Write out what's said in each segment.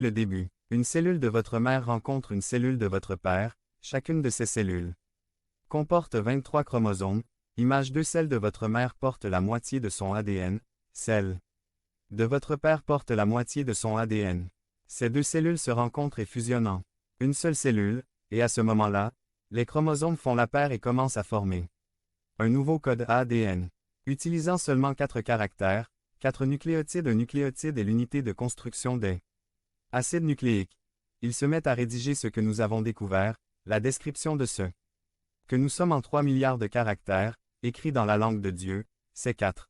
Le début. Une cellule de votre mère rencontre une cellule de votre père, chacune de ces cellules comporte 23 chromosomes. Image 2. Celle de votre mère porte la moitié de son ADN, celle de votre père porte la moitié de son ADN. Ces deux cellules se rencontrent et fusionnent en une seule cellule, et à ce moment-là, les chromosomes font la paire et commencent à former un nouveau code ADN. Utilisant seulement 4 caractères, 4 nucléotides. Un nucléotide est l'unité de construction des acides nucléiques. Il se met à rédiger ce que nous avons découvert, la description de ce que nous sommes en 3 milliards de caractères, écrits dans la langue de Dieu. Ces 4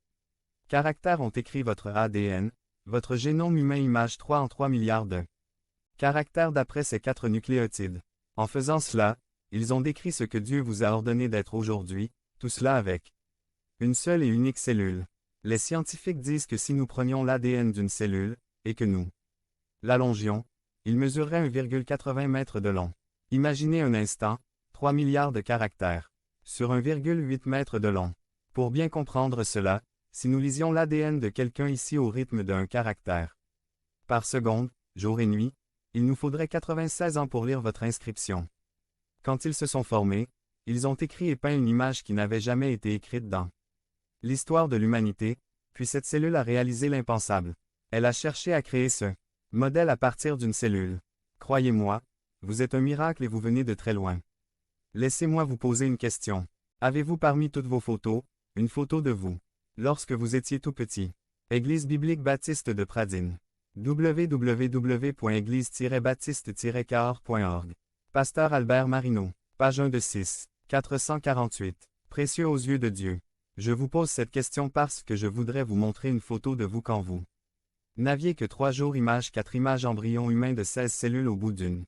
caractères ont écrit votre ADN, votre génome humain. Image 3 en 3 milliards de caractères d'après ces 4 nucléotides. En faisant cela, ils ont décrit ce que Dieu vous a ordonné d'être aujourd'hui, tout cela avec une seule et unique cellule. Les scientifiques disent que si nous prenions l'ADN d'une cellule, et que nous l'allongions, il mesurerait 1,80 mètres de long. Imaginez un instant, 3 milliards de caractères, sur 1,8 mètre de long. Pour bien comprendre cela, si nous lisions l'ADN de quelqu'un ici au rythme d'1 caractère par seconde, jour et nuit, il nous faudrait 96 ans pour lire votre inscription. Quand ils se sont formés, ils ont écrit et peint une image qui n'avait jamais été écrite dans l'histoire de l'humanité, puis cette cellule a réalisé l'impensable. Elle a cherché à créer ce modèle à partir d'une cellule. Croyez-moi, vous êtes un miracle et vous venez de très loin. Laissez-moi vous poser une question. Avez-vous parmi toutes vos photos, une photo de vous, lorsque vous étiez tout petit? Église biblique baptiste de Pradine. www.église-baptiste-cahors.org. Pasteur Albert Marino. Page 1 de 6. 448. Précieux aux yeux de Dieu. Je vous pose cette question parce que je voudrais vous montrer une photo de vous quand vous n'aviez que 3 jours. Image 4. Image embryon humain de 16 cellules au bout d'une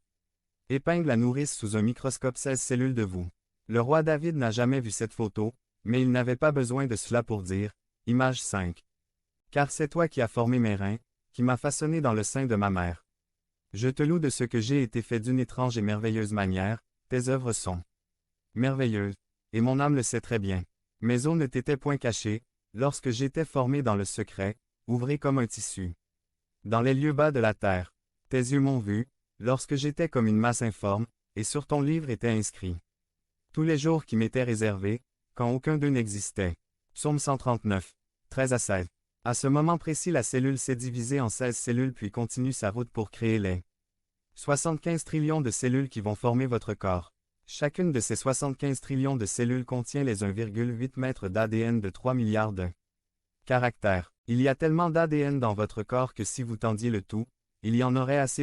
épingle à nourrice sous un microscope. 16 cellules de vous. Le roi David n'a jamais vu cette photo, mais il n'avait pas besoin de cela pour dire, image 5. Car c'est toi qui as formé mes reins, qui m'as façonné dans le sein de ma mère. Je te loue de ce que j'ai été fait d'une étrange et merveilleuse manière, tes œuvres sont merveilleuses, et mon âme le sait très bien. Mes os ne t'étaient point cachés, lorsque j'étais formé dans le secret, ouvré comme un tissu. Dans les lieux bas de la terre, tes yeux m'ont vu, lorsque j'étais comme une masse informe, et sur ton livre étaient inscrits tous les jours qui m'étaient réservés, quand aucun d'eux n'existait. Psaume 139, 13 à 16. À ce moment précis, la cellule s'est divisée en 16 cellules puis continue sa route pour créer les 75 trillions de cellules qui vont former votre corps. Chacune de ces 75 trillions de cellules contient les 1,8 mètres d'ADN de 3 milliards de caractères. Il y a tellement d'ADN dans votre corps que si vous tendiez le tout, il y en aurait assez